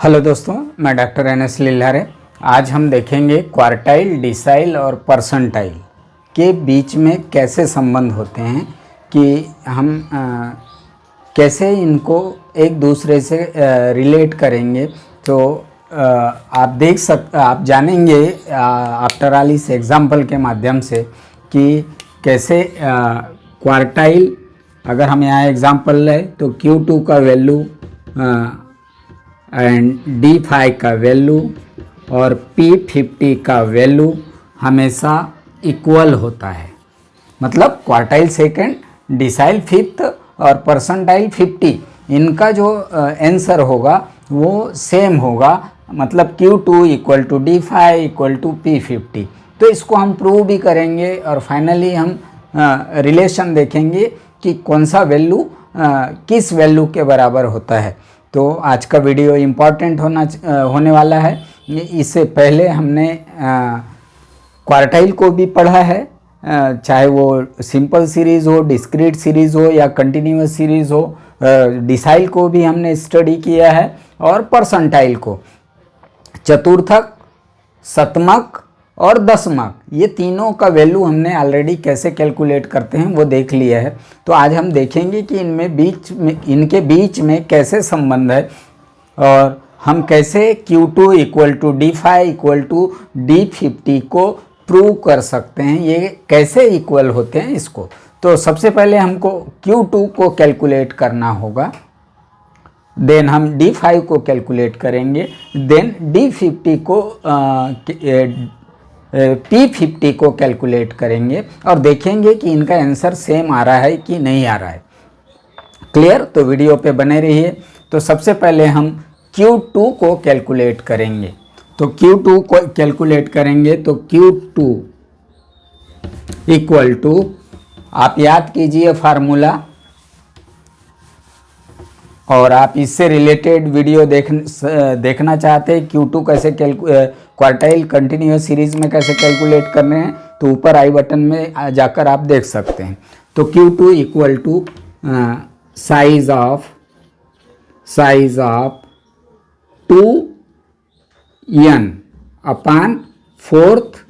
Hello दोस्तों, मैं doctor NS. Lilhare. आज हम देखेंगे क्वार्टाइल, डिसाइल और परसेंटाइल के बीच में कैसे संबंध होते हैं कि हम कैसे इनको एक दूसरे से रिलेट करेंगे। तो आप जानेंगे आफ्टर ऑल इस एग्जाम्पल के माध्यम से कि कैसे क्वार्टाइल, अगर हम यहाँ एग्जाम्पल लें तो Q2 का वैल्यू एंड D5 का वैल्यू और P50 का वैल्यू हमेशा इक्वल होता है। मतलब क्वार्टाइल सेकंड, डिसाइल फिफ्थ और परसेंटाइल 50, इनका जो आंसर होगा वो सेम होगा। मतलब Q2 equal to D5 equal to P50। तो इसको हम प्रूव भी करेंगे और फाइनली हम रिलेशन देखेंगे कि कौन सा वैल्यू किस वैल्यू के बराबर होता है। तो आज का वीडियो इम्पॉर्टेंट होने वाला है। इससे पहले हमने क्वार्टाइल को भी पढ़ा है, चाहे वो सिंपल सीरीज़ हो, डिस्क्रीट सीरीज़ हो या कंटिन्यूअस सीरीज़ हो। डिसाइल को भी हमने स्टडी किया है और परसेंटाइल को, चतुर्थक, शतमक और दशमक, ये तीनों का वैल्यू हमने ऑलरेडी कैसे कैलकुलेट करते हैं वो देख लिया है। तो आज हम देखेंगे कि इनके बीच में कैसे संबंध है और हम कैसे Q2 equal to D5 equal to D50 को प्रूव कर सकते हैं, ये कैसे इक्वल होते हैं इसको। तो सबसे पहले हमको Q2 को कैलकुलेट करना होगा, देन हम D5 को कैलकुलेट करेंगे, देन D50 को P50 को कैलकुलेट करेंगे और देखेंगे कि इनका आंसर सेम आ रहा है कि नहीं आ रहा है। क्लियर? तो वीडियो पे बने रहिए। तो सबसे पहले हम Q2 को कैलकुलेट करेंगे। तो Q2 को कैलकुलेट करेंगे तो Q2 इक्वल टू, आप याद कीजिए फार्मूला, और आप इससे रिलेटेड वीडियो देखना चाहते हैं Q2 कैसे क्वार्टाइल कंटिन्यूअस सीरीज में कैसे कैलकुलेट करने हैं, तो ऊपर आई बटन में जाकर आप देख सकते हैं। तो Q2 equal to size of 2n upon fourth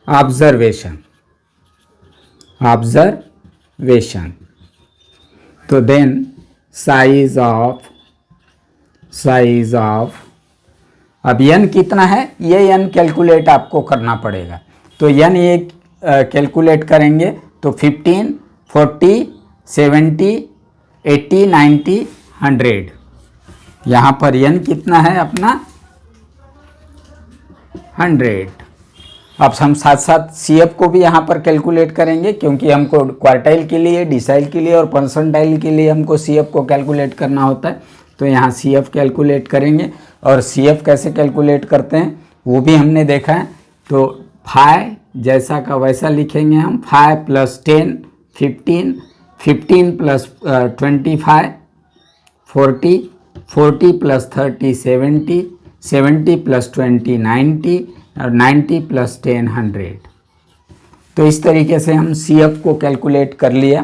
observation. तो देन साइज ऑफ, अब n कितना है ये n कैलकुलेट आपको करना पड़ेगा। तो n ये कैलकुलेट करेंगे तो 15, 40, 70, 80, 90, 100। यहाँ पर n कितना है अपना 100। अब हम साथ साथ CF को भी यहाँ पर कैलकुलेट करेंगे, क्योंकि हमको क्वार्टाइल के लिए, डिसाइल के लिए और परसेंटाइल के लिए हमको CF को कैलकुलेट करना होता है। तो यहाँ CF कैलकुलेट करेंगे और CF कैसे कैलकुलेट करते हैं वो भी हमने देखा है। तो 5 जैसा का वैसा लिखेंगे हम, 5 + 10 15, 15 + 25 40, 40 + 30 70, 70 + 20 90 और 90 + 10 100। तो इस तरीके से हम CF को कैलकुलेट कर लिया।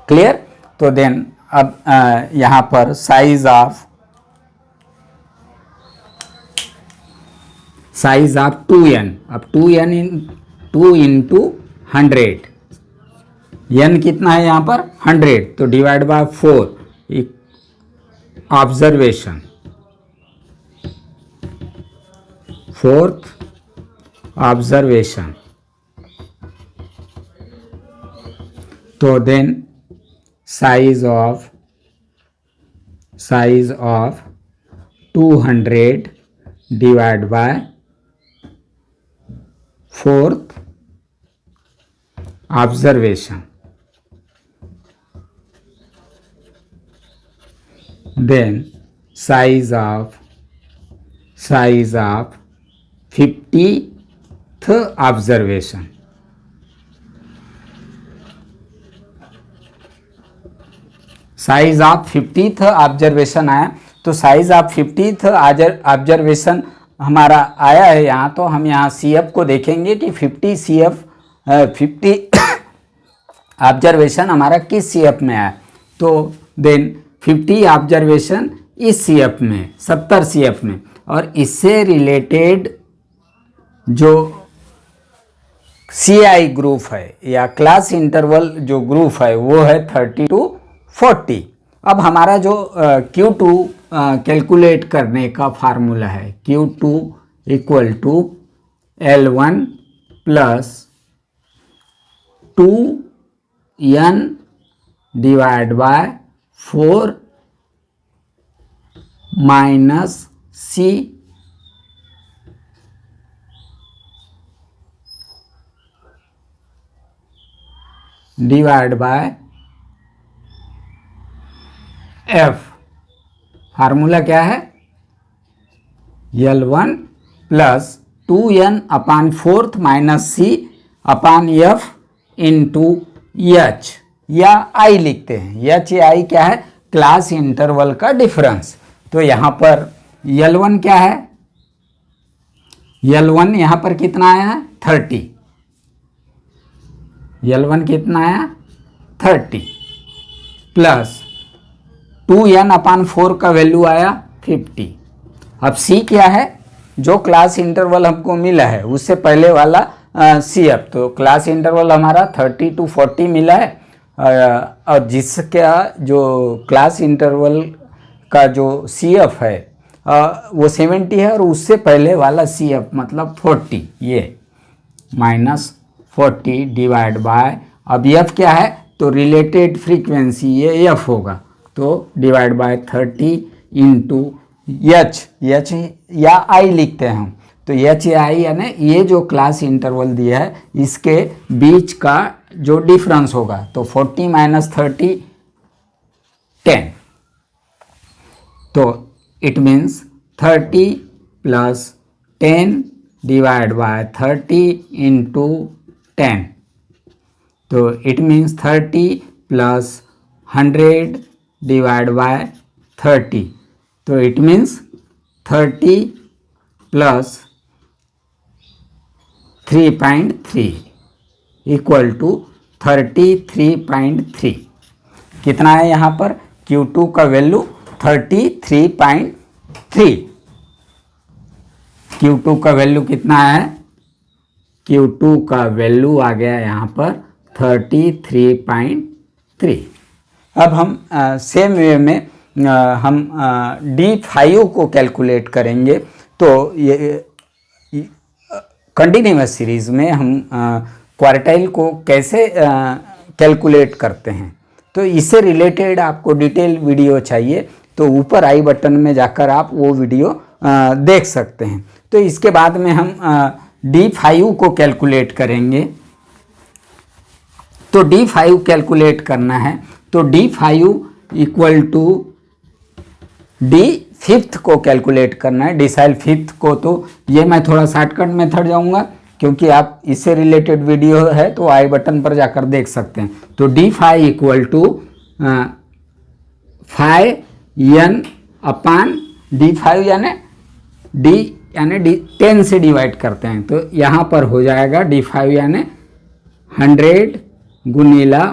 क्लियर? तो देन अब यहाँ पर साइज ऑफ 2n, अब 2n 2 इंटू 100, n कितना है यहाँ पर 100, तो divide by 4 observation, fourth observation. तो then size of 200 divide by fourth observation, then size of 50th observation. Size of 50th observation आया। तो साइज ऑफ 50th ऑब्जर्वेशन हमारा आया है यहाँ। तो हम यहाँ CF को देखेंगे कि 50 ऑब्जर्वेशन हमारा किस CF में आया। तो देन 50 ऑब्जर्वेशन इस CF में 70 CF में, और इससे रिलेटेड जो CI ग्रुप है या क्लास इंटरवल जो ग्रुप है वो है 30 to 40। अब हमारा जो Q2 कैलकुलेट करने का फार्मूला है Q2 equal to L1 plus 2n divide by 4 minus C divide by F। Formula क्या है? L1 plus 2n upon 4 minus C upon F into H या I लिखते हैं। H या I क्या है? क्लास इंटरवल का डिफरेंस। तो यहाँ पर L1 क्या है? L1 यहाँ पर कितना आया है? 30। L1 कितना आया? 30 प्लस 2n अपान 4 का वैल्यू आया 50। अब C क्या है? जो क्लास इंटरवल हमको मिला है उससे पहले वाला CF। तो क्लास इंटरवल हमारा 30 to 40 मिला है, और जिसका जो क्लास इंटरवल का जो CF है वो 70 है, और उससे पहले वाला CF मतलब 40, ये माइनस 40 डिवाइड बाय, अब F क्या है? तो रिलेटेड फ्रीक्वेंसी ये F होगा, तो डिवाइड बाय 30 इंटू H या I लिखते हैं हम। तो H या I यानी ये जो क्लास इंटरवल दिया है इसके बीच का जो डिफरेंस होगा, तो 40 माइनस 30 10। तो it means 30 plus 10 divide by 30 into 10। तो it means 30 plus 100 divide by 30। तो it means 30 plus 3.3 equal to 33.3। कितना है यहाँ पर? Q2 का वैल्यू 33.3। Q2 का वैल्यू कितना है? Q2 का वैल्यू आ गया यहाँ पर 33.3। अब हम सेम वे में हम D5 को कैलकुलेट करेंगे। तो ये कंटिन्यूअस सीरीज़ में हम क्वार्टाइल को कैसे कैलकुलेट करते हैं, तो इससे रिलेटेड आपको डिटेल वीडियो चाहिए तो ऊपर आई बटन में जाकर आप वो वीडियो देख सकते हैं। तो इसके बाद में हम D5 को कैलकुलेट करेंगे। तो D5 कैलकुलेट करना है, तो D5 इक्वल टू D5 को कैलकुलेट करना है, डिसाइल 5 को। तो ये मैं थोड़ा शॉर्टकट मेथड जाऊंगा क्योंकि आप इससे रिलेटेड वीडियो है तो आई बटन पर जाकर देख सकते हैं। तो D5 equal to 5n upon D5 यानी D10 से डिवाइड करते हैं, तो यहाँ पर हो जाएगा D5 यानी 100 गुनीला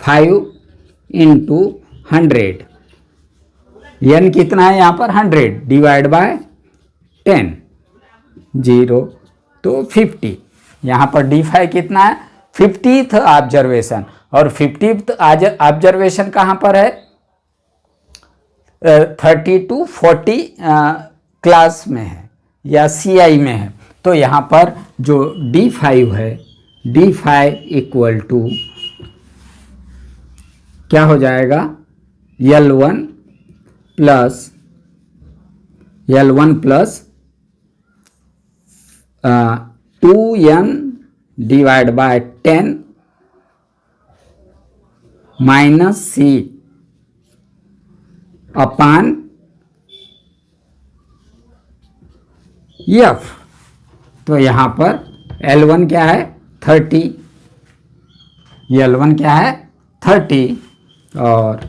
5 इंटू 100। n कितना है यहाँ पर? 100 डिवाइड बाय 10 0 तो 50। यहाँ पर D5 कितना है? 50th ऑब्जर्वेशन, और 50th ऑब्जर्वेशन कहाँ पर है? 30 to 40 क्लास में है या CI में है। तो यहाँ पर जो D5 है, D5 इक्वल टू क्या हो जाएगा? L1 plus 2n divide bye 10 minus C upon F। तो यहाँ पर L1 क्या है? 30। L1 क्या है? 30, और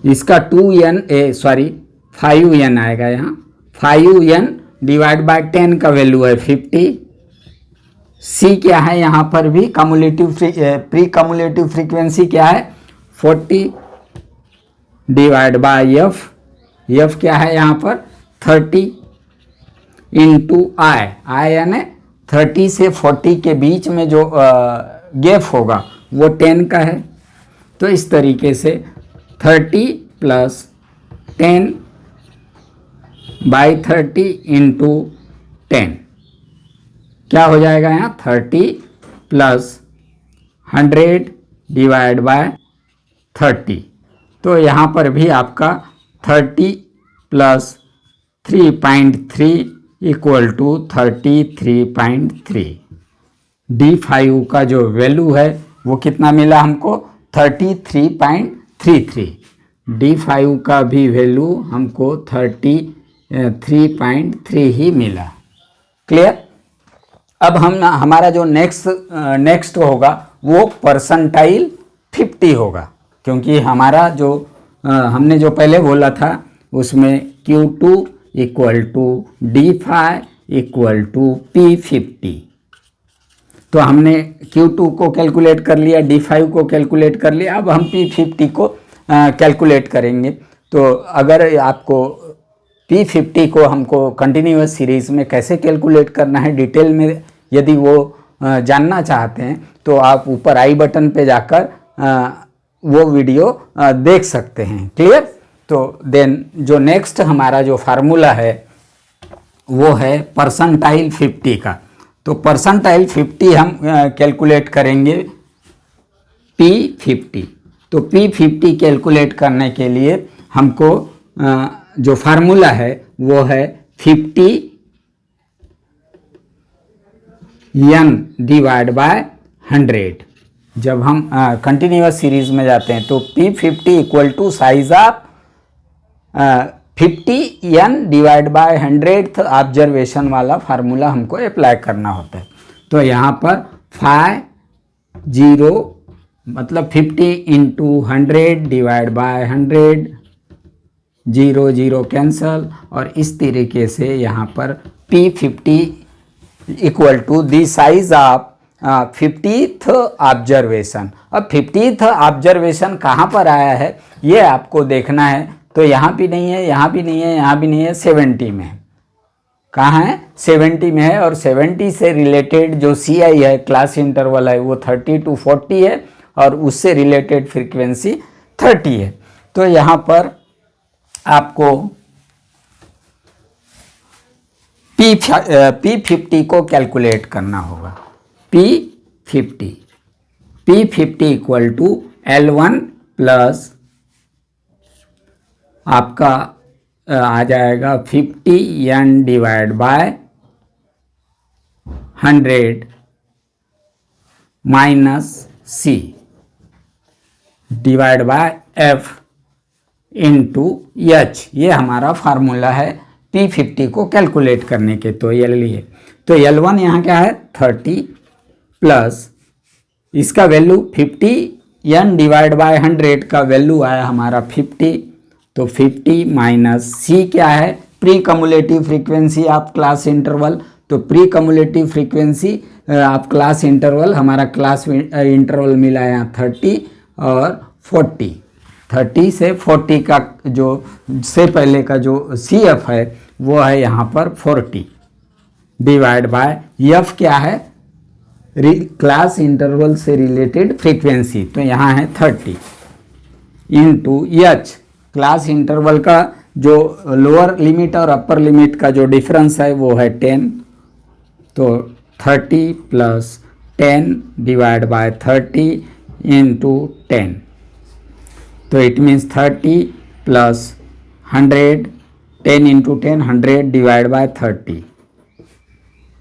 इसका 5n आएगा यहाँ। 5n डिवाइड बाय 10 का वैल्यू है 50, सी क्या है यहाँ पर भी प्री कम्युलेटिव फ्रीक्वेंसी क्या है 40 डिवाइड बाय एफ, एफ क्या है यहाँ पर 30 इंटू आई यानी 30 से 40 के बीच में जो गैप होगा वो 10 का है। तो इस तरीके से 30 प्लस 10 बाई 30 इंटू 10 क्या हो जाएगा यहाँ 30 प्लस 100 डिवाइड बाय 30। तो यहाँ पर भी आपका 30 प्लस 3.3 इक्वल टू 33.3। D5 का जो वैल्यू है वो कितना मिला हमको 33.33। D5 का भी वैल्यू हमको 33.3 ही मिला। क्लियर। अब हमारा जो नेक्स्ट होगा वो परसेंटाइल 50 होगा, क्योंकि हमारा जो हमने जो पहले बोला था उसमें Q2 equal to D5 equal to P50। तो हमने Q2 को कैलकुलेट कर लिया, D5 को कैलकुलेट कर लिया, अब हम P50 को कैलकुलेट करेंगे। तो अगर आपको P50 को हमको कंटिन्यूअस सीरीज़ में कैसे कैलकुलेट करना है डिटेल में यदि वो जानना चाहते हैं तो आप ऊपर आई बटन पे जाकर वो वीडियो देख सकते हैं। क्लियर। तो देन जो नेक्स्ट हमारा जो फार्मूला है वो है परसेंटाइल 50 का। तो परसेंटाइल 50 हम कैलकुलेट करेंगे P50। तो P50 कैलकुलेट करने के लिए हमको जो फार्मूला है वो है 50 n डिवाइड बाय 100। जब हम कंटिन्यूअस सीरीज में जाते हैं तो P50 equal to size of 50 n divide by 100th observation वाला फार्मूला हमको अप्लाई करना होता है। तो यहाँ पर 50 मतलब 50 इंटू 100 डिवाइड बाय 100, 0 0 कैंसल, और इस तरीके से यहाँ पर P50 equal to the size of 50th observation. अब 50th ऑब्जर्वेशन कहाँ पर आया है ये आपको देखना है। तो यहाँ भी नहीं है, यहाँ भी नहीं है, यहाँ भी नहीं है, 70 में है। कहाँ है 70 में है। और 70 से रिलेटेड जो CI है क्लास इंटरवल है वो 30 to 40 है और उससे रिलेटेड फ्रीक्वेंसी 30 है। तो यहाँ पर आपको P50 को कैलकुलेट करना होगा। P50 equal to L1 plus आपका आ जाएगा 50 n divide bye 100 minus C divide by F into H। ये हमारा फार्मूला है P50 को कैलकुलेट करने के। तो ये लिए तो L1 यहाँ क्या है 30 प्लस इसका वैल्यू 50 n डिवाइड बाय 100 का वैल्यू आया हमारा 50। तो 50 माइनस C क्या है pre cumulative frequency of class interval. तो pre cumulative frequency of class interval हमारा क्लास इंटरवल मिला यहाँ 30 और 40। 30 से 40 का जो से पहले का जो CF है वो है यहाँ पर 40 डिवाइड बाय F क्या है क्लास इंटरवल से रिलेटेड फ्रीक्वेंसी। तो यहाँ है 30 इंटू H क्लास इंटरवल का जो लोअर लिमिट और अपर लिमिट का जो डिफरेंस है वो है 10। तो 30 प्लस 10 डिवाइड बाय 30 इंटू 10। तो it means 30 plus 100, 10 into 10 100 divide by 30।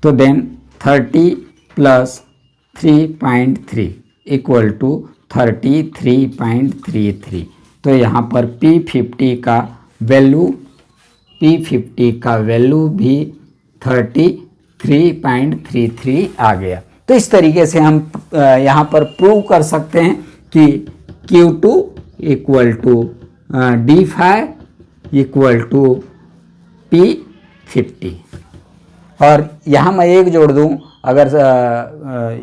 तो देन 30 प्लस 3.3 इक्वल टू 33.33। तो यहाँ पर P50 का वैल्यू भी 33.33 आ गया। तो इस तरीके से हम यहाँ पर प्रूव कर सकते हैं कि Q2 equal to D5 equal to P50। और यहाँ मैं एक जोड़ दूँ, अगर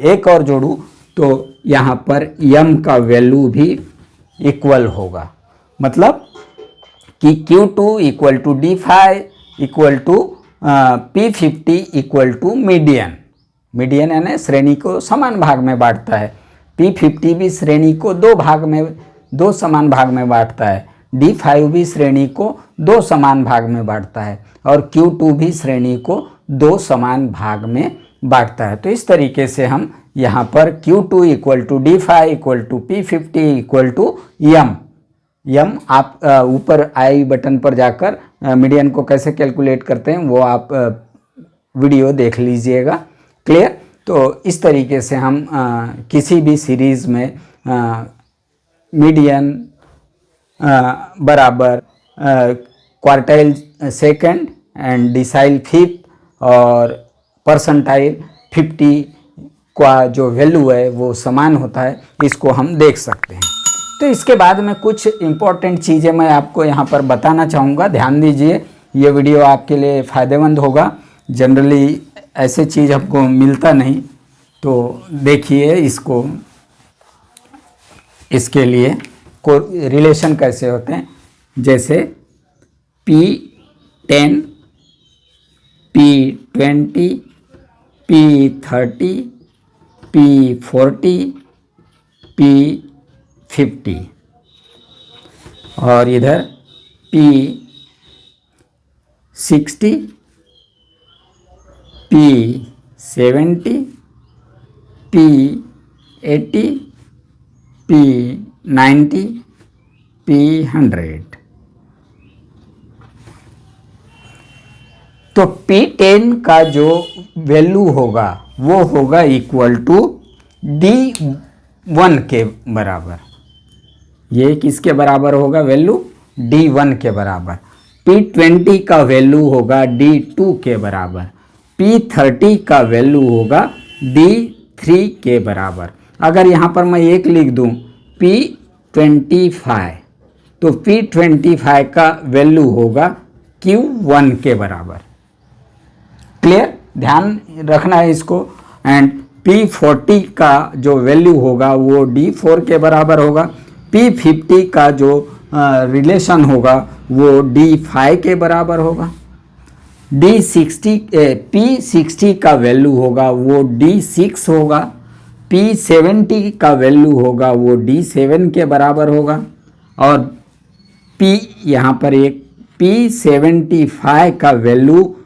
एक और जोड़ूँ तो यहाँ पर m का वैल्यू भी इक्वल होगा, मतलब कि Q2 equal to D5 equal to P50 equal to median. Median यानी श्रेणी को समान भाग में बांटता है। P50 भी श्रेणी को दो समान भाग में बांटता है। D5 भी श्रेणी को दो समान भाग में बांटता है और Q2 भी श्रेणी को दो समान भाग में बांटता है। तो इस तरीके से हम यहाँ पर Q2 equal to D5 equal to P50 equal to m आप ऊपर आई बटन पर जाकर मीडियन को कैसे कैलकुलेट करते हैं वो आप वीडियो देख लीजिएगा। क्लियर? तो इस तरीके से हम किसी भी सीरीज़ में मीडियन बराबर quartile second and decile fifth और परसेंटाइल 50 का जो वैल्यू है वो समान होता है, इसको हम देख सकते हैं। तो इसके बाद में कुछ इम्पोर्टेंट चीज़ें मैं आपको यहाँ पर बताना चाहूँगा। ध्यान दीजिए, ये वीडियो आपके लिए फ़ायदेमंद होगा। जनरली ऐसे चीज़ हमको मिलता नहीं, तो देखिए इसको। इसके लिए को रिलेशन कैसे होते हैं, जैसे P10, P20, P30, P40, P50 और इधर P60, P70, P80, P90, P100। तो P10 का जो वैल्यू होगा वो होगा इक्वल टू D1 के बराबर। ये किसके बराबर होगा वैल्यू? D1 के बराबर। P20 का वैल्यू होगा D2 के बराबर। P30 का वैल्यू होगा D3 के बराबर। अगर यहाँ पर मैं एक लिख दूँ P25, तो P25 का वैल्यू होगा Q1 के बराबर। क्लियर? ध्यान रखना है इसको। एंड P40 का जो वैल्यू होगा वो D4 के बराबर होगा। P50 का जो रिलेशन होगा वो D5 के बराबर होगा। P60 का वैल्यू होगा वो D6 होगा। P70 का वैल्यू होगा वो D7 के बराबर होगा। और यहाँ पर एक P75 का वैल्यू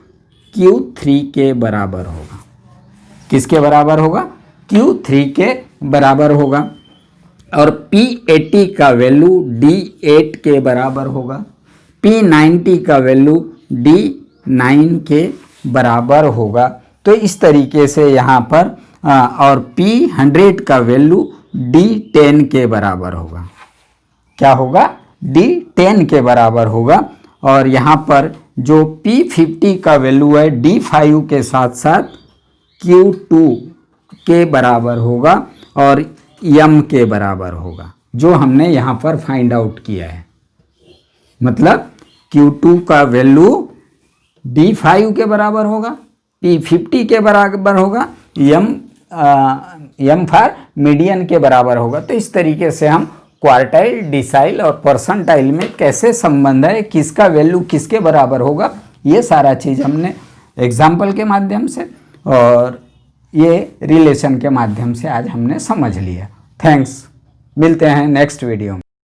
Q3 के बराबर होगा। किसके बराबर होगा? Q3 के बराबर होगा। और P80 का वैल्यू D8 के बराबर होगा। P90 का वैल्यू D9 के बराबर होगा। तो इस तरीके से यहाँ पर और P100 का वैल्यू D10 के बराबर होगा। क्या होगा? D10 के बराबर होगा। और यहाँ पर जो P50 का वैल्यू है D5 के साथ साथ Q2 के बराबर होगा और m के बराबर होगा, जो हमने यहाँ पर फाइंड आउट किया है। मतलब Q2 का वैल्यू D5 के बराबर होगा, P50 के बराबर होगा, m फॉर मीडियन के बराबर होगा। तो इस तरीके से हम क्वार्टाइल, डिसाइल और परसेंटाइल में कैसे संबंध है, किसका वैल्यू किसके बराबर होगा, ये सारा चीज़ हमने एग्जाम्पल के माध्यम से और ये रिलेशन के माध्यम से आज हमने समझ लिया। थैंक्स। मिलते हैं नेक्स्ट वीडियो में।